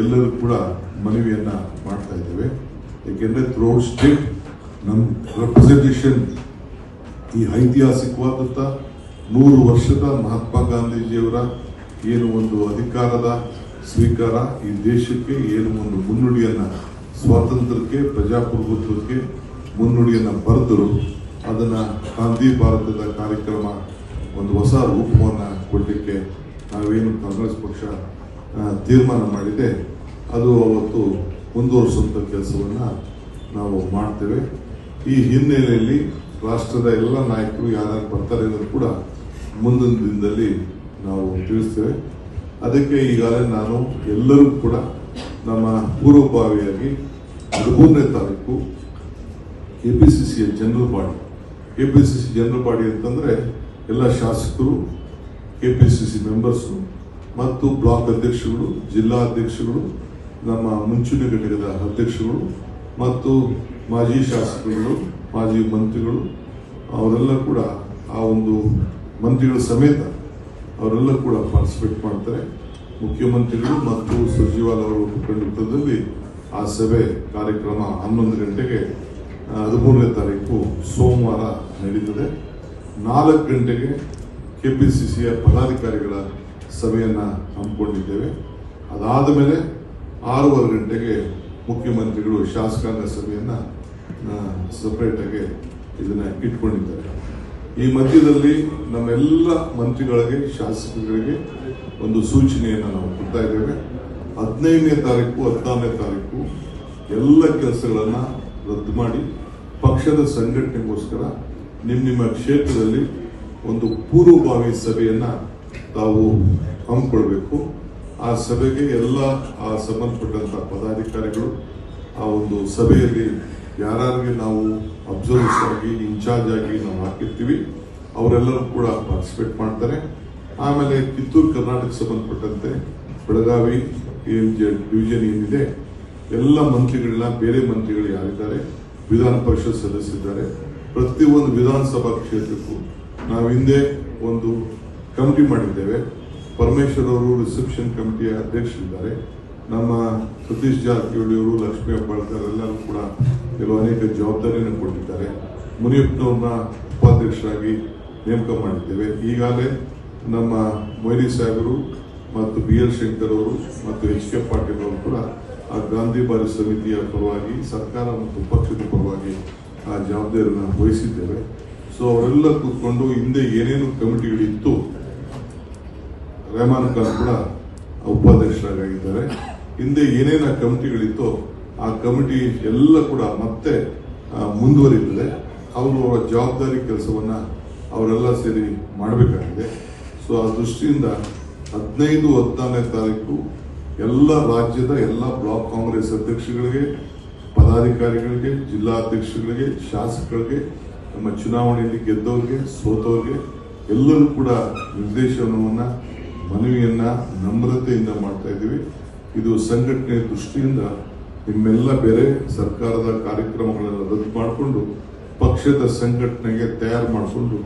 ಎಲ್ಲರೂ ಕೂಡ ಮನವಿಯನ್ನು ಮಾಡ್ತಾ ಇದ್ದೇವೆ. ಏಕೆಂದರೆ ಥ್ರೂಔಟ್ ಸ್ಟೇಟ್ ನಮ್ಮ ರೆಪ್ರೆಸೆಂಟೇಷನ್ ಈ ಐತಿಹಾಸಿಕವಾದಂಥ 100 ವರ್ಷದ ಮಹಾತ್ಮ ಗಾಂಧೀಜಿಯವರ ಏನು ಒಂದು ಅಧಿಕಾರದ ಸ್ವೀಕಾರ ಈ ದೇಶಕ್ಕೆ ಏನು ಒಂದು ಮುನ್ನುಡಿಯನ್ನು ಸ್ವಾತಂತ್ರ್ಯಕ್ಕೆ ಪ್ರಜಾಪ್ರಭುತ್ವಕ್ಕೆ ಮುನ್ನುಡಿಯನ್ನು ಬರೆದರು. ಅದನ್ನು ಗಾಂಧಿ ಭಾರತದ ಕಾರ್ಯಕ್ರಮ ಒಂದು ಹೊಸ ರೂಪವನ್ನು ಕೊಡಲಿಕ್ಕೆ ನಾವೇನು ಕಾಂಗ್ರೆಸ್ ಪಕ್ಷ ತೀರ್ಮಾನ ಮಾಡಿದೆ ಅದು ಅವತ್ತು ಮುಂದುವರಿಸುವಂಥ ಕೆಲಸವನ್ನು ನಾವು ಮಾಡ್ತೇವೆ. ಈ ಹಿನ್ನೆಲೆಯಲ್ಲಿ ರಾಷ್ಟ್ರದ ಎಲ್ಲ ನಾಯಕರು ಯಾರ್ಯಾರು ಬರ್ತಾರೆ ಅನ್ನೋದು ಕೂಡ ಮುಂದಿನ ದಿನದಲ್ಲಿ ನಾವು ತಿಳಿಸ್ತೇವೆ. ಅದಕ್ಕೆ ಈಗಾಗಲೇ ನಾನು ಎಲ್ಲರೂ ಕೂಡ ನಮ್ಮ ಪೂರ್ವಭಾವಿಯಾಗಿ 13ನೇ ತಾರೀಕು ಕೆಪಿಸಿಸಿಯ general body, KPCC general body ಅಂತಂದರೆ ಎಲ್ಲ ಶಾಸಕರು, ಕೆಪಿಸಿಸಿ ಮೆಂಬರ್ಸು ಮತ್ತು ಬ್ಲಾಕ್ ಅಧ್ಯಕ್ಷಗಳು, ಜಿಲ್ಲಾ ಅಧ್ಯಕ್ಷಗಳು, ನಮ್ಮ ಮುಂಚೂಣಿ ಘಟಕದ ಅಧ್ಯಕ್ಷಗಳು ಮತ್ತು ಮಾಜಿ ಶಾಸಕರುಗಳು, ಮಾಜಿ ಮಂತ್ರಿಗಳು ಅವರೆಲ್ಲ ಕೂಡ ಆ ಒಂದು ಮಂತ್ರಿಗಳ ಸಮೇತ ಅವರೆಲ್ಲ ಕೂಡ ಪಾರ್ಟಿಸಿಪೇಟ್ ಮಾಡ್ತಾರೆ. ಮುಖ್ಯಮಂತ್ರಿಗಳು ಮತ್ತು ಸಚಿವಾಲಯ ಅವರ ಮುಖಂಡತ್ವದಲ್ಲಿ ಆ ಸಭೆ ಕಾರ್ಯಕ್ರಮ 11 ಗಂಟೆಗೆ 13ನೇ ತಾರೀಕು ಸೋಮವಾರ ನಡೀತದೆ. 4 ಗಂಟೆಗೆ ಕೆಪಿಸಿಸಿಯ ಪದಾಧಿಕಾರಿಗಳ ಸಭೆಯನ್ನು ಹಮ್ಮಿಕೊಂಡಿದ್ದೇವೆ. ಅದಾದ ಮೇಲೆ 6:15 ಗಂಟೆಗೆ ಮುಖ್ಯಮಂತ್ರಿಗಳು ಶಾಸಕಾಂಗ ಸಭೆಯನ್ನು ಸಪರೇಟಾಗಿ ಇದನ್ನು ಇಟ್ಕೊಂಡಿದ್ದಾರೆ. ಈ ಮಧ್ಯದಲ್ಲಿ ನಮ್ಮೆಲ್ಲ ಮಂತ್ರಿಗಳಿಗೆ, ಶಾಸಕರಿಗೆ ಒಂದು ಸೂಚನೆಯನ್ನು ನಾವು ಕೊಡ್ತಾ ಇದ್ದೇವೆ. 15ನೇ ತಾರೀಕು 16ನೇ ತಾರೀಕು ಎಲ್ಲ ಕೆಲಸಗಳನ್ನು ರದ್ದು ಮಾಡಿ ಪಕ್ಷದ ಸಂಘಟನೆಗೋಸ್ಕರ ನಿಮ್ಮ ಕ್ಷೇತ್ರದಲ್ಲಿ ಒಂದು ಪೂರ್ವಭಾವಿ ಸಭೆಯನ್ನು ತಾವು ಹಮ್ಮಿಕೊಳ್ಬೇಕು. ಆ ಸಭೆಗೆ ಎಲ್ಲ ಆ ಸಂಬಂಧಪಟ್ಟಂಥ ಪದಾಧಿಕಾರಿಗಳು ಆ ಒಂದು ಸಭೆಯಲ್ಲಿ ಯಾರಿಗೆ ನಾವು ಅಬ್ಸರ್ವರ್ಸ್ ಆಗಿ ಇನ್ಚಾರ್ಜ್ ಆಗಿ ನಾವು ಹಾಕಿರ್ತೀವಿ ಅವರೆಲ್ಲರೂ ಕೂಡ ಪಾರ್ಟಿಸಿಪೇಟ್ ಮಾಡ್ತಾರೆ. ಆಮೇಲೆ ಕಿತ್ತೂರು ಕರ್ನಾಟಕ ಸಂಬಂಧಪಟ್ಟಂತೆ ಬೆಳಗಾವಿ ಡಿವಿಷನ್ ಏನಿದೆ ಎಲ್ಲ ಮಂತ್ರಿಗಳನ್ನ, ಬೇರೆ ಮಂತ್ರಿಗಳು ಯಾರಿದ್ದಾರೆ, ವಿಧಾನ ಪರಿಷತ್ ಸದಸ್ಯರಿದ್ದಾರೆ, ಪ್ರತಿಯೊಂದು ವಿಧಾನಸಭಾ ಕ್ಷೇತ್ರಕ್ಕೂ ನಾವು ಹಿಂದೆ ಒಂದು ಕಮಿಟಿ ಮಾಡಿದ್ದೇವೆ. ಪರಮೇಶ್ವರ್ ಅವರು ರಿಸೆಪ್ಷನ್ ಕಮಿಟಿಯ ಅಧ್ಯಕ್ಷರಿದ್ದಾರೆ. ನಮ್ಮ ಸತೀಶ್ ಜಾರಕಿಹೊಳಿ ಅವರು, ಲಕ್ಷ್ಮೀ ಹೆಬ್ಬಾಳ್ಕರ್ ಎಲ್ಲರೂ ಕೂಡ ಅನೇಕ ಜವಾಬ್ದಾರಿಯನ್ನು ಕೊಟ್ಟಿದ್ದಾರೆ. ಮುನಿಯಪ್ಪನವ್ರನ್ನ ಉಪಾಧ್ಯಕ್ಷರಾಗಿ ನೇಮಕ ಮಾಡಿದ್ದೇವೆ. ಈಗಾಗಲೇ ನಮ್ಮ ಮೊಯ್ಲಿ ಸಾಹೇಬರು ಮತ್ತು BL ಶಂಕರ್ ಅವರು ಮತ್ತು HK ಪಾಟೀಲ್ ಅವರು ಕೂಡ ಆ ಗಾಂಧಿ ಬಾರಿ ಸಮಿತಿಯ ಪರವಾಗಿ, ಸರ್ಕಾರ ಮತ್ತು ಪಕ್ಷದ ಪರವಾಗಿ ಆ ಜವಾಬ್ದಾರಿಯನ್ನು ವಹಿಸಿದ್ದೇವೆ. ಸೊ ಅವರೆಲ್ಲ ಕೂತ್ಕೊಂಡು ಹಿಂದೆ ಏನೇನು ಕಮಿಟಿಗಳಿತ್ತು, ರೆಹಮಾನ್ ಖಾನ್ ಕೂಡ ಉಪಾಧ್ಯಕ್ಷರಾಗಿದ್ದಾರೆ. ಹಿಂದೆ ಏನೇನು ಕಮಿಟಿಗಳಿತ್ತು ಆ ಕಮಿಟಿ ಎಲ್ಲ ಕೂಡ ಮತ್ತೆ ಮುಂದುವರಿಯುತ್ತದೆ. ಅವರು ಅವರ ಜವಾಬ್ದಾರಿ ಕೆಲಸವನ್ನು ಅವರೆಲ್ಲ ಸೇರಿ ಮಾಡಬೇಕಾಗಿದೆ. ಸೊ ಆ ದೃಷ್ಟಿಯಿಂದ 15, 14ನೇ ತಾರೀಕು ಎಲ್ಲ ರಾಜ್ಯದ ಎಲ್ಲ ಬ್ಲಾಕ್ ಕಾಂಗ್ರೆಸ್ ಅಧ್ಯಕ್ಷಗಳಿಗೆ, ಪದಾಧಿಕಾರಿಗಳಿಗೆ, ಜಿಲ್ಲಾಧ್ಯಕ್ಷಗಳಿಗೆ, ಶಾಸಕರಿಗೆ, ನಮ್ಮ ಚುನಾವಣೆಯಲ್ಲಿ ಗೆದ್ದವರಿಗೆ, ಸೋತವರಿಗೆ ಎಲ್ಲರೂ ಕೂಡ ನಿರ್ದೇಶನವನ್ನು, ಮನವಿಯನ್ನು ನಮ್ರತೆಯಿಂದ ಮಾಡ್ತಾ ಇದ್ದೀವಿ. ಇದು ಸಂಘಟನೆ ದೃಷ್ಟಿಯಿಂದ ನಿಮ್ಮೆಲ್ಲ ಬೇರೆ ಸರ್ಕಾರದ ಕಾರ್ಯಕ್ರಮಗಳನ್ನು ರದ್ದು ಮಾಡಿಕೊಂಡು ಪಕ್ಷದ ಸಂಘಟನೆಗೆ ತಯಾರು ಮಾಡಿಕೊಂಡು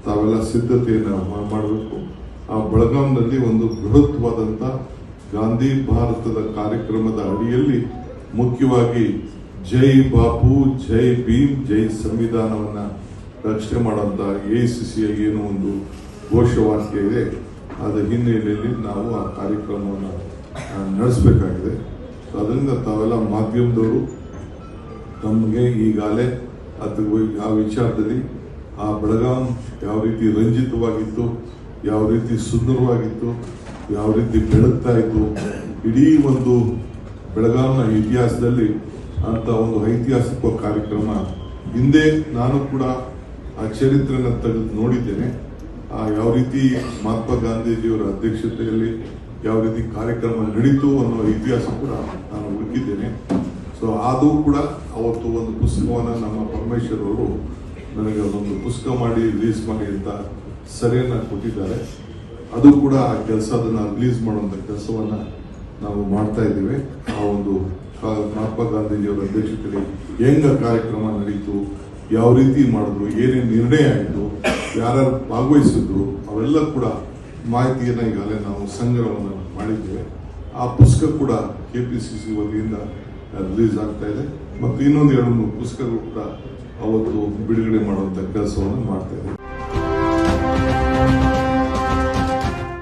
ತಾವೆಲ್ಲ ಸಿದ್ಧತೆಯನ್ನು ಮಾಡಬೇಕು. ಆ ಬೆಳಗಾಂನಲ್ಲಿ ಒಂದು ಬೃಹತ್ವಾದಂಥ ಗಾಂಧಿ ಭಾರತದ ಕಾರ್ಯಕ್ರಮದ ಅಡಿಯಲ್ಲಿ ಮುಖ್ಯವಾಗಿ ಜೈ ಬಾಪು, ಜೈ ಭೀಮ್, ಜೈ ಸಂವಿಧಾನವನ್ನು ರಕ್ಷಣೆ ಮಾಡುವಂಥ AICCಯ ಏನು ಒಂದು ಘೋಷವಾಕ್ಯ ಇದೆ ಅದರ ಹಿನ್ನೆಲೆಯಲ್ಲಿ ನಾವು ಆ ಕಾರ್ಯಕ್ರಮವನ್ನು ನಡೆಸಬೇಕಾಗಿದೆ. ಅದರಿಂದ ತಾವೆಲ್ಲ ಮಾಧ್ಯಮದವರು ನಮಗೆ ಈಗಾಗಲೇ ಆ ವಿಚಾರದಲ್ಲಿ ಆ ಬೆಳಗಾಂ ಯಾವ ರೀತಿ ರಂಜಿತವಾಗಿತ್ತು, ಯಾವ ರೀತಿ ಸುಂದರವಾಗಿತ್ತು, ಯಾವ ರೀತಿ ಬೆಳಗ್ತಾ ಇತ್ತು, ಇಡೀ ಒಂದು ಬೆಳಗಾಂನ ಇತಿಹಾಸದಲ್ಲಿ ಅಂತ ಒಂದು ಐತಿಹಾಸಿಕ ಕಾರ್ಯಕ್ರಮ ಹಿಂದೆ ನಾನು ಕೂಡ ಆ ಚರಿತ್ರೆಯನ್ನು ತೆಗೆದು ನೋಡಿದ್ದೇನೆ. ಯಾವ ರೀತಿ ಮಹಾತ್ಮ ಗಾಂಧೀಜಿಯವರ ಅಧ್ಯಕ್ಷತೆಯಲ್ಲಿ ಯಾವ ರೀತಿ ಕಾರ್ಯಕ್ರಮ ನಡೀತು ಅನ್ನೋ ಇತಿಹಾಸ ಕೂಡ ನಾನು ಹುಡುಕಿದ್ದೇನೆ. ಸೊ ಅದು ಕೂಡ ಅವತ್ತು ಒಂದು ಪುಸ್ತಕವನ್ನು ನಮ್ಮ ಪರಮೇಶ್ವರ್ ಅವರು ನನಗೆ ಒಂದು ಪುಸ್ತಕ ಮಾಡಿ ರಿಲೀಸ್ ಮಾಡಿ ಅಂತ ಸರಿಯನ್ನು ಕೊಟ್ಟಿದ್ದಾರೆ. ಅದು ಕೂಡ ಆ ಕೆಲಸ ಅದನ್ನು ರಿಲೀಸ್ ಮಾಡುವಂಥ ಕೆಲಸವನ್ನು ನಾವು ಮಾಡ್ತಾ ಇದ್ದೇವೆ. ಆ ಒಂದು ಮಹಾತ್ಮ ಗಾಂಧೀಜಿಯವರ ಅಧ್ಯಕ್ಷತೆಯಲ್ಲಿ ಹೆಂಗ ಕಾರ್ಯಕ್ರಮ ನಡೀತು, ಯಾವ ರೀತಿ ಮಾಡಿದ್ರು, ಏನೇನು ನಿರ್ಣಯ ಆಯಿತು, ಯಾರ್ಯಾರು ಭಾಗವಹಿಸಿದ್ರು ಅವೆಲ್ಲ ಕೂಡ ಮಾಹಿತಿಯನ್ನು ಈಗಾಗಲೇ ನಾವು ಸಂಗ್ರಹವನ್ನು ಮಾಡಿದ್ದೇವೆ. ಆ ಪುಸ್ತಕ ಕೂಡ KPCC ವತಿಯಿಂದ ರಿಲೀಸ್ ಆಗ್ತಾ ಇದೆ ಮತ್ತು ಇನ್ನೊಂದು 2-3 ಪುಸ್ತಕಗಳು ಕೂಡ ಅವತ್ತು ಬಿಡುಗಡೆ ಮಾಡುವಂತ ಕೆಲಸವನ್ನು ಮಾಡ್ತಾ ಇದೆ.